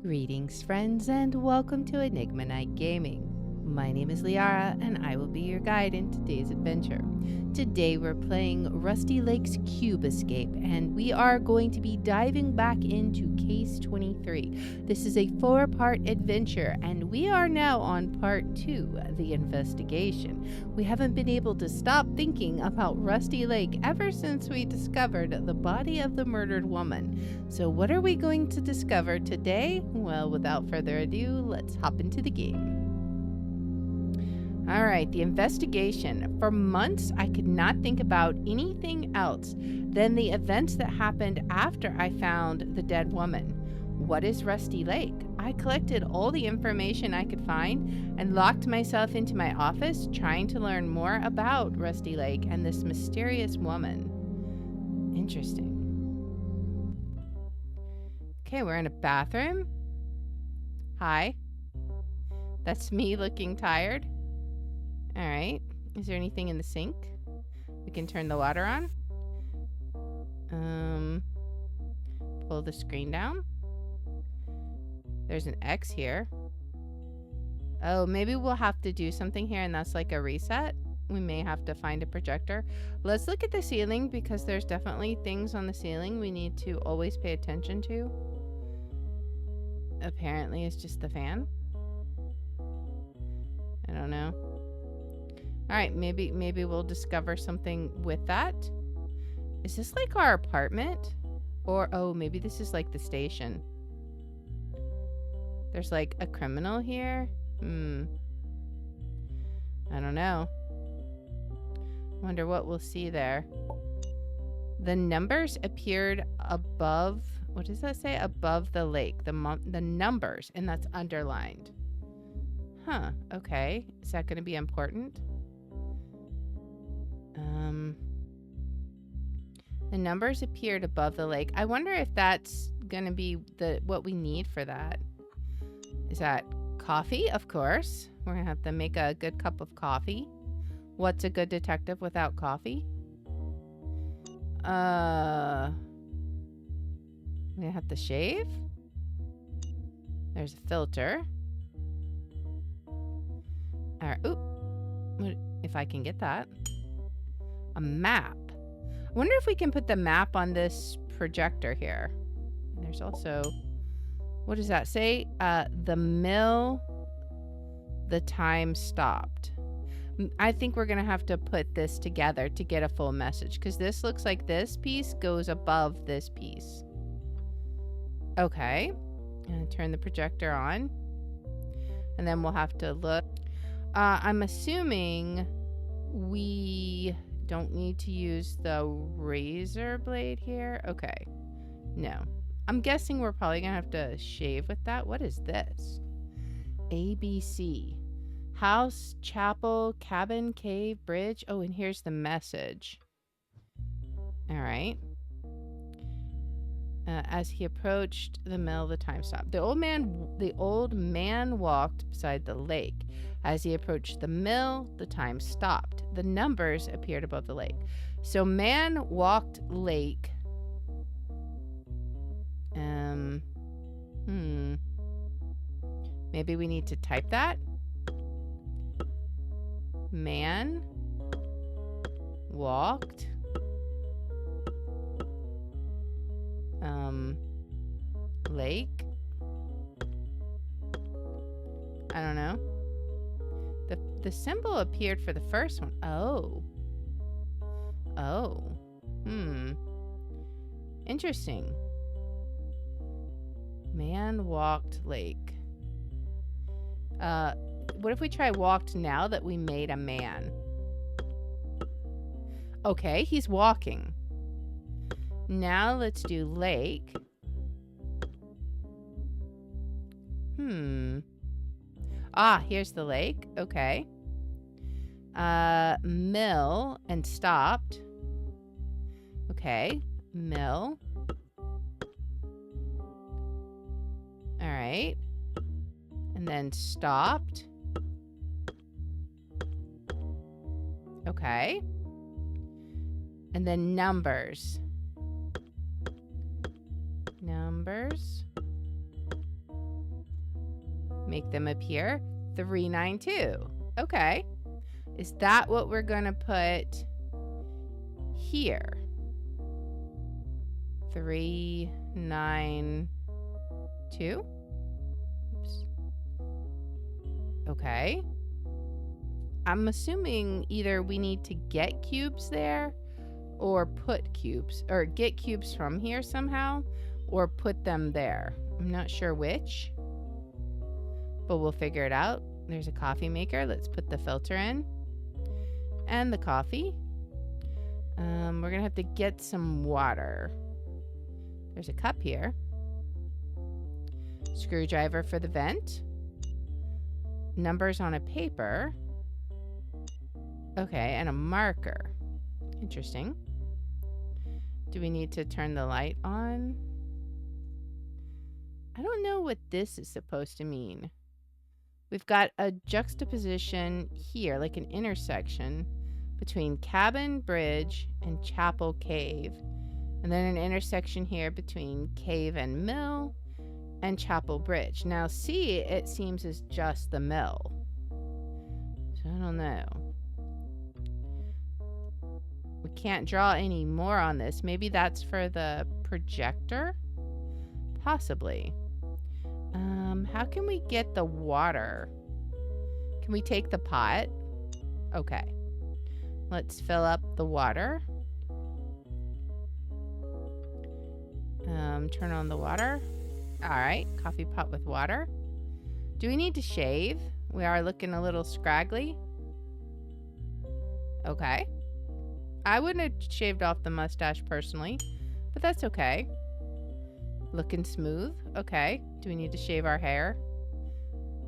Greetings, friends, and welcome to Enigma Night Gaming. My name is Liara, and I will be your guide in today's adventure. Today we're playing Rusty Lake's Cube Escape, and we are going to be diving back into Case 23. This is a 4-part adventure, and we are now on Part 2, the investigation. We haven't been able to stop thinking about Rusty Lake ever since we discovered the body of the murdered woman. So what are we going to discover today? Well, without further ado, let's hop into the game. All right, the investigation. For months, I could not think about anything else than the events that happened after I found the dead woman. What is Rusty Lake? I collected all the information I could find and locked myself into my office trying to learn more about Rusty Lake and this mysterious woman. Interesting. Okay, we're in a bathroom. Hi. That's me looking tired. All right. Is there anything in the sink? We can turn the water on. Pull the screen down. There's an X here. Oh, maybe we'll have to do something here, and that's like a reset. We may have to find a projector. Let's look at the ceiling, because there's definitely things on the ceiling we need to always pay attention to. Apparently, it's just the fan. I don't know. All right, maybe we'll discover something with that. Is this like our apartment? Or, oh, maybe this is like the station. There's like a criminal here. I don't know. Wonder what we'll see there. The numbers appeared above, what does that say? Above the lake. The numbers, and that's underlined. Huh, okay. Is that going to be important? The numbers appeared above the lake. I wonder if that's going to be what we need for that. Is that coffee? Of course. We're going to have to make a good cup of coffee. What's a good detective without coffee? We have to shave. There's a filter. All right. Oop. If I can get that. A map. I wonder if we can put the map on this projector here. And there's also, what does that say? The mill, the time stopped. I think we're going to have to put this together to get a full message, because this looks like this piece goes above this piece. Okay. I'm going to turn the projector on. And then we'll have to look. I'm assuming we don't need to use the razor blade here. Okay. No. I'm guessing we're probably going to have to shave with that. What is this? ABC. House, chapel, cabin, cave, bridge. Oh, and here's the message. All right. As he approached the mill, the time stopped. The old man walked beside the lake. As he approached the mill, the time stopped. The numbers appeared above the lake. So man walked lake. Maybe we need to type that. Man walked lake. I don't know. The symbol appeared for the first one. Oh. Interesting. Man walked lake. What if we try walked now that we made a man? Okay, he's walking. Now let's do lake. Here's the lake. Okay. Mill and stopped. Okay. Mill. All right. And then stopped. Okay. And then numbers. Numbers. Make them appear. 392. Okay. Is that what we're going to put here? 392. Oops. Okay. I'm assuming either we need to get cubes there or put cubes, or get cubes from here somehow or put them there. I'm not sure which, but we'll figure it out. There's a coffee maker. Let's put the filter in and the coffee. We're going to have to get some water. There's a cup here. Screwdriver for the vent. Numbers on a paper. Okay, and a marker. Interesting. Do we need to turn the light on? I don't know what this is supposed to mean. We've got a juxtaposition here, like an intersection between Cabin Bridge and Chapel Cave. And then an intersection here between Cave and Mill and Chapel Bridge. Now C, it seems, is just the mill. So I don't know. We can't draw any more on this. Maybe that's for the projector? Possibly. How can we get the water? Can we take the pot? Okay. Let's fill up the water. Turn on the water. All right, coffee pot with water. Do we need to shave? We are looking a little scraggly. Okay. I wouldn't have shaved off the mustache personally, but that's okay. Looking smooth. Okay. Do we need to shave our hair?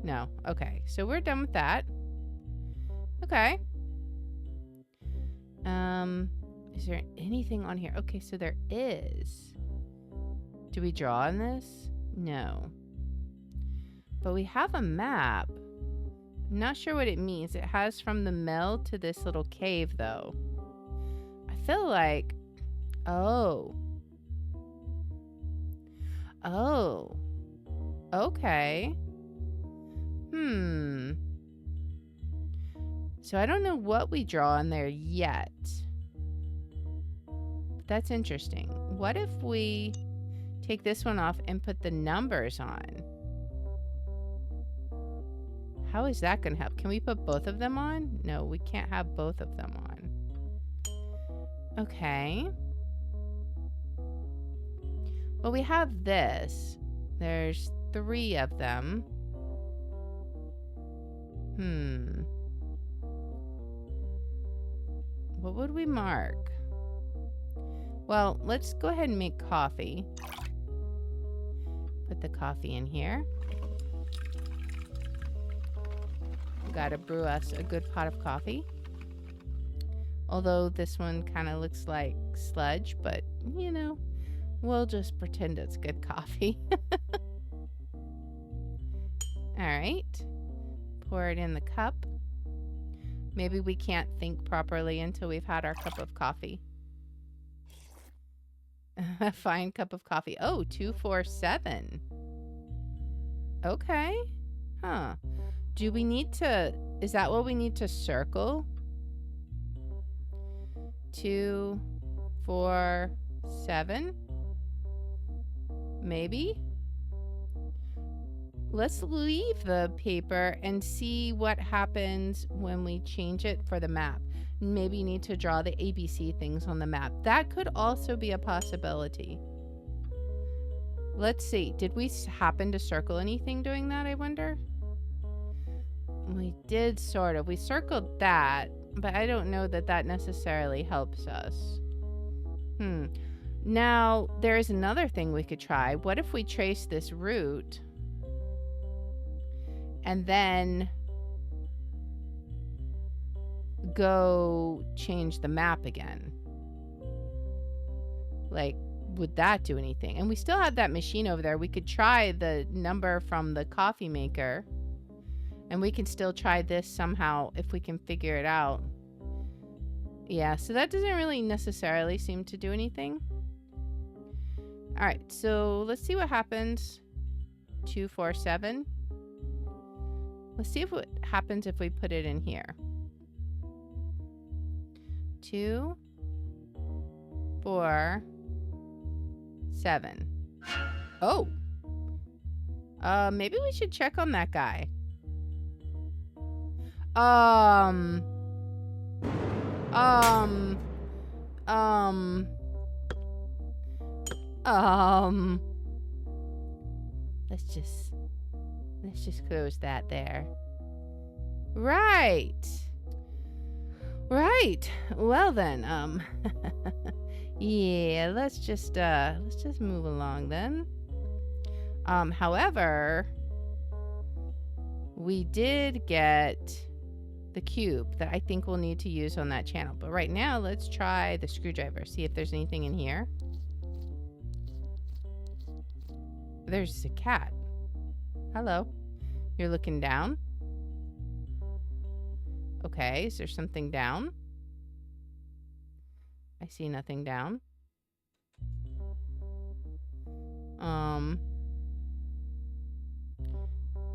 No. Okay. So we're done with that. Okay. Is there anything on here? Okay, so there is. Do we draw on this? No. But we have a map. I'm not sure what it means. It has from the mill to this little cave, though. I feel like... Oh. Oh. Okay. So I don't know what we draw on there yet. But that's interesting. What if we take this one off and put the numbers on? How is that going to help? Can we put both of them on? No, we can't have both of them on. Okay. Well, we have this. There's 3 of them. What would we mark? Well, let's go ahead and make coffee. Put the coffee in here. Gotta brew us a good pot of coffee. Although this one kind of looks like sludge, but you know, we'll just pretend it's good coffee. Alright. Pour it in the cup. Maybe we can't think properly until we've had our cup of coffee. A fine cup of coffee. Oh, 247. Okay. Huh. Do we need to... Is that what we need to circle? 2, 4, 7? Maybe? Let's leave the paper and see what happens when we change it for the map. Maybe you need to draw the ABC things on the map. That could also be a possibility. Let's see. Did we happen to circle anything doing that, I wonder? We did sort of. We circled that, but I don't know that that necessarily helps us. Now, there is another thing we could try. What if we trace this route and then go change the map again? Like, would that do anything? And we still have that machine over there. We could try the number from the coffee maker, and we can still try this somehow if we can figure it out. Yeah, so that doesn't really necessarily seem to do anything. All right, so let's see what happens. 2, 4, 7. Let's see what happens if we put it in here. 2, 4, 7. Oh. Maybe we should check on that guy. Let's just close that there. Right. Well then, yeah, let's just move along then. However, we did get the cube that I think we'll need to use on that channel. But right now, let's try the screwdriver, see if there's anything in here. There's a cat. Hello. You're looking down? Okay, is there something down? I see nothing down.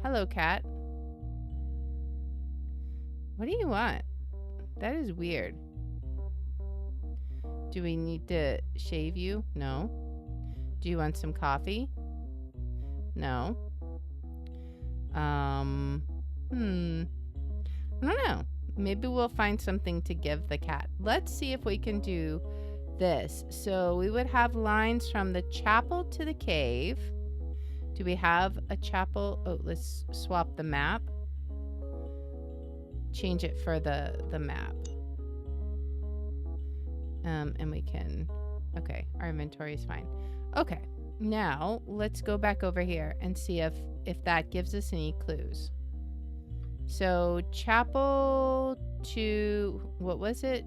Hello, cat. What do you want? That is weird. Do we need to shave you? No. Do you want some coffee? No. I don't know. Maybe we'll find something to give the cat. Let's see if we can do this. So we would have lines from the chapel to the cave. Do we have a chapel? Oh, let's swap the map. Change it for the map. And we can, okay, our inventory is fine. Okay, now let's go back over here and see if that gives us any clues. So chapel to, what was it?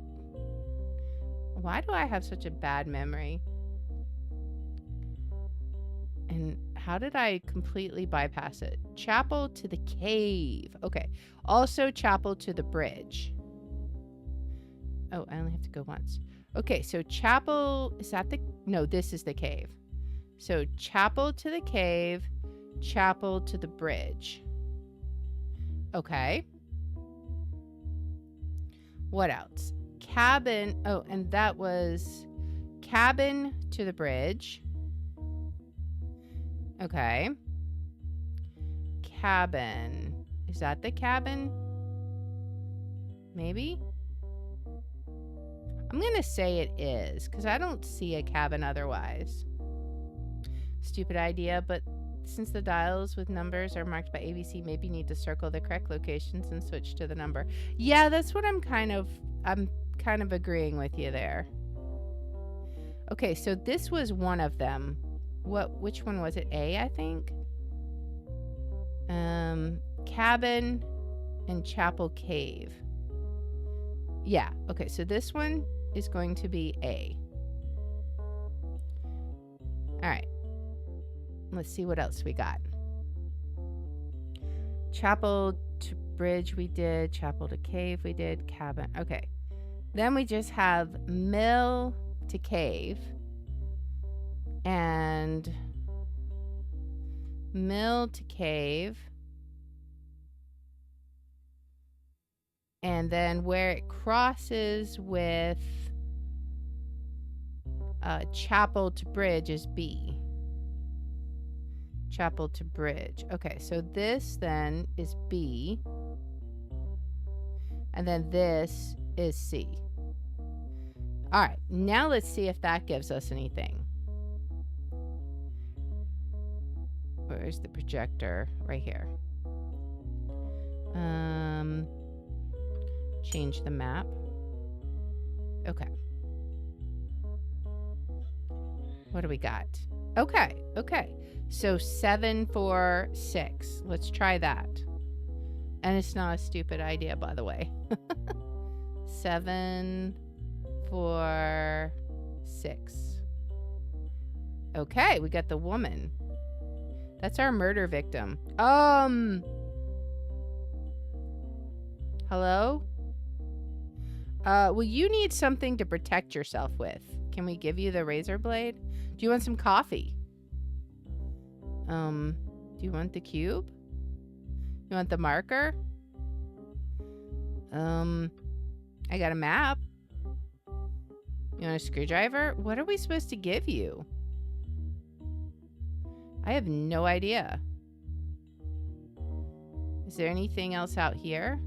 Why do I have such a bad memory? And how did I completely bypass it? Chapel to the cave. Okay. Also chapel to the bridge. Oh, I only have to go once. Okay, so chapel, is that the, no, this is the cave. So chapel to the cave, chapel to the bridge. Okay. What else? Cabin. Oh, and that was cabin to the bridge. Okay. Cabin. Is that the cabin? Maybe? I'm going to say it is, because I don't see a cabin otherwise. Stupid idea, but since the dials with numbers are marked by ABC, maybe you need to circle the correct locations and switch to the number. Yeah, that's what I'm kind of agreeing with you there. Okay, so this was one of them. Which one was it? A, I think. Cabin and chapel cave. Yeah, okay, so this one is going to be A. All right. Let's see what else we got. Chapel to bridge we did. Chapel to cave we did. Cabin. Okay. Then we just have mill to cave. And mill to cave. And then where it crosses with chapel to bridge is B. Chapel to bridge. Okay, so this then is B. And then this is C. All right, now let's see if that gives us anything. Where's the projector? Right here. Change the map. Okay. What do we got? Okay, okay. So 7, 4, 6. Let's try that. And it's not a stupid idea, by the way. 7, 4, 6. Okay, we got the woman. That's our murder victim. Hello? Well, you need something to protect yourself with. Can we give you the razor blade? Do you want some coffee? Do you want the cube? You want the marker? I got a map. You want a screwdriver? What are we supposed to give you? I have no idea. Is there anything else out here?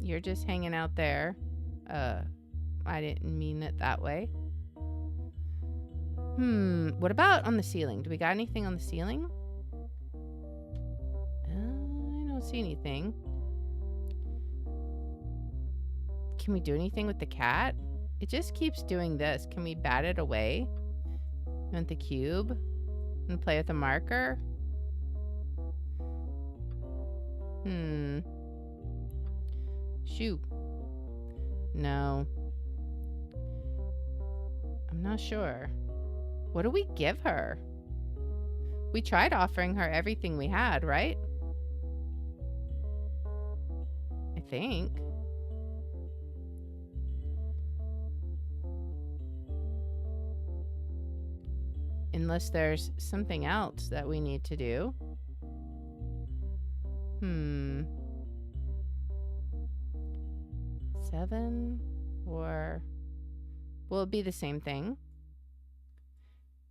You're just hanging out there. I didn't mean it that way. What about on the ceiling? Do we got anything on the ceiling? I don't see anything. Can we do anything with the cat? It just keeps doing this. Can we bat it away? You want the cube? And play with a marker? Shoot. No. I'm not sure. What do we give her? We tried offering her everything we had, right? I think. Unless there's something else that we need to do. 7 or... Will it be the same thing?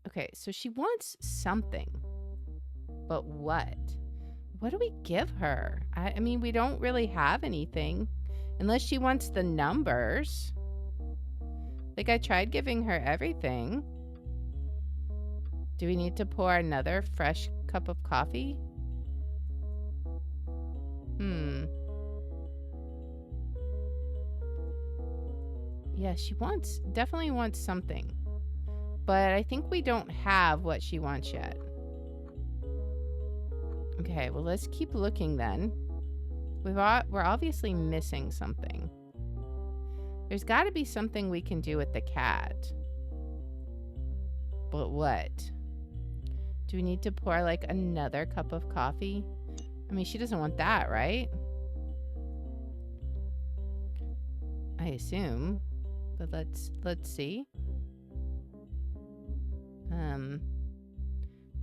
Okay, so she wants something. But what? What do we give her? I mean, we don't really have anything. Unless she wants the numbers. Like, I tried giving her everything. Do we need to pour another fresh cup of coffee? Yeah, she definitely wants something. But I think we don't have what she wants yet. Okay, well, let's keep looking then. We're obviously missing something. There's got to be something we can do with the cat. But what? Do we need to pour like another cup of coffee? I mean, she doesn't want that, right? I assume. But let's see.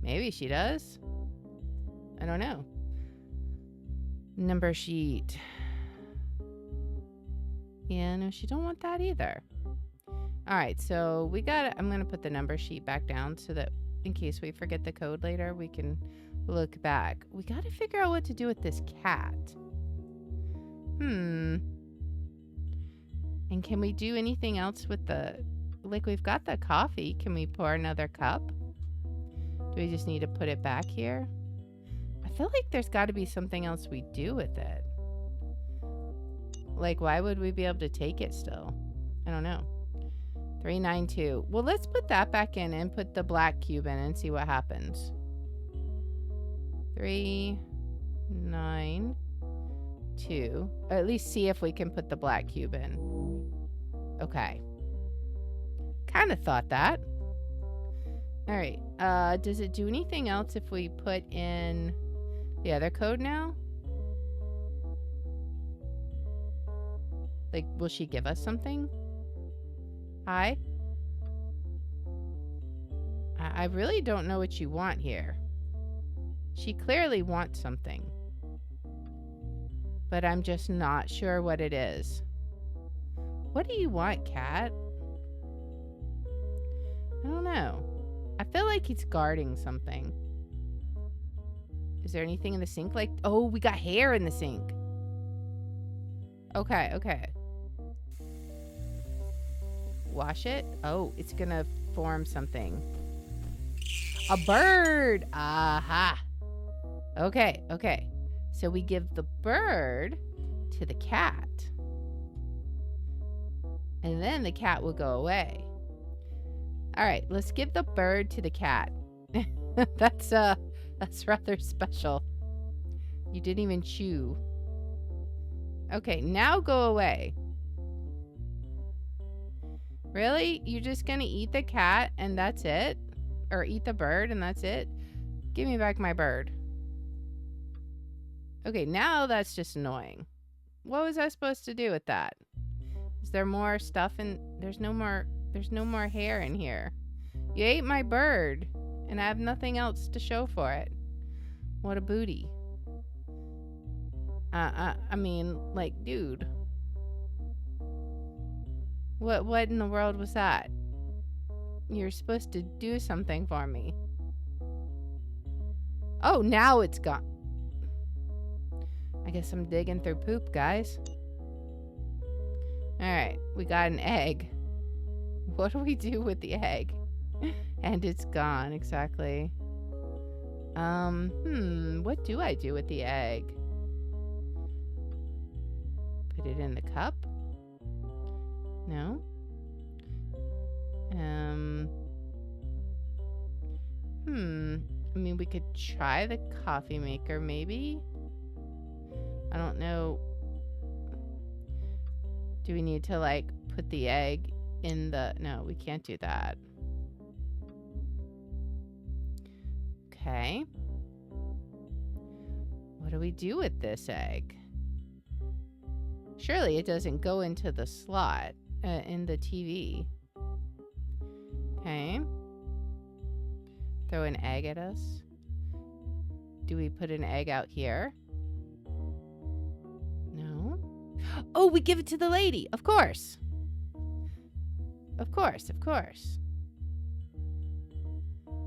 Maybe she does. I don't know. Number sheet. Yeah, no, she don't want that either. All right, so I'm going to put the number sheet back down so that in case we forget the code later, we can look back. We got to figure out what to do with this cat. And can we do anything else with like we've got the coffee. Can we pour another cup? Do we just need to put it back here? I feel like there's got to be something else we do with it. Like, why would we be able to take it still? I don't know. 392. Well, let's put that back in and put the black cube in and see what happens. 392. Or at least see if we can put the black cube in. Okay. Kind of thought that. All right. Does it do anything else if we put in the other code now? Like, will she give us something? Hi? I really don't know what you want here. She clearly wants something. But I'm just not sure what it is. What do you want, cat? I don't know. I feel like he's guarding something. Is there anything in the sink? Like, oh, we got hair in the sink. Okay, okay. Wash it. Oh, it's gonna form something. A bird. Aha. Okay, okay. So we give the bird to the cat. And then the cat will go away. All right, let's give the bird to the cat. That's rather special. You didn't even chew. Okay, now go away. Really? You're just gonna eat the cat and that's it? Or eat the bird and that's it? Give me back my bird. Okay, now that's just annoying. What was I supposed to do with that? Is there more stuff in... There's no more hair in here. You ate my bird and I have nothing else to show for it. What a booty. I mean, like, dude. What in the world was that? You're supposed to do something for me. Oh, now it's gone. I guess I'm digging through poop, guys. Alright, we got an egg. What do we do with the egg? And it's gone, exactly. What do I do with the egg? Put it in the cup? No? I mean, we could try the coffee maker, maybe? I don't know. Do we need to, like, put the egg in the... No, we can't do that. Okay. What do we do with this egg? Surely it doesn't go into the slot in the TV. Okay. Throw an egg at us. Do we put an egg out here? No. Oh, we give it to the lady. Of course. Of course, of course.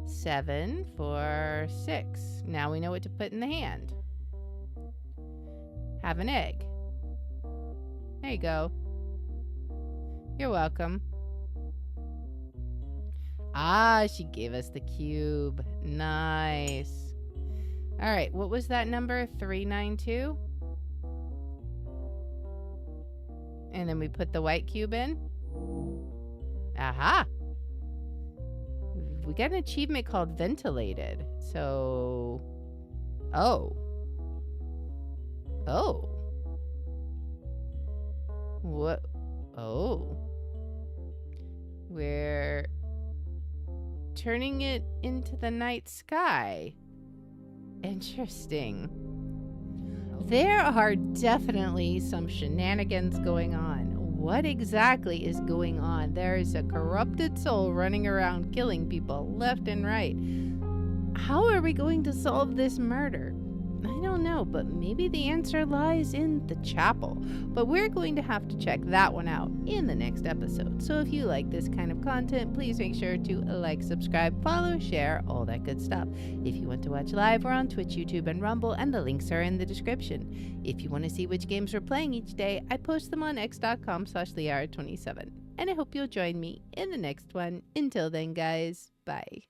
7 for 6. Now we know what to put in the hand. Have an egg. There you go. You're welcome. Ah, she gave us the cube. Nice. All right, what was that number? 392? And then we put the white cube in. Aha! We got an achievement called ventilated. So... Oh. Oh. What? Oh. We're turning it into the night sky. Interesting. There are definitely some shenanigans going on. What exactly is going on? There is a corrupted soul running around killing people left and right. How are we going to solve this murder? I don't know, but maybe the answer lies in the chapel. But we're going to have to check that one out in the next episode. So if you like this kind of content, please make sure to like, subscribe, follow, share, all that good stuff. If you want to watch live, we're on Twitch, YouTube, and Rumble, and the links are in the description. If you want to see which games we're playing each day, I post them on x.com/Liara27. And I hope you'll join me in the next one. Until then, guys, bye.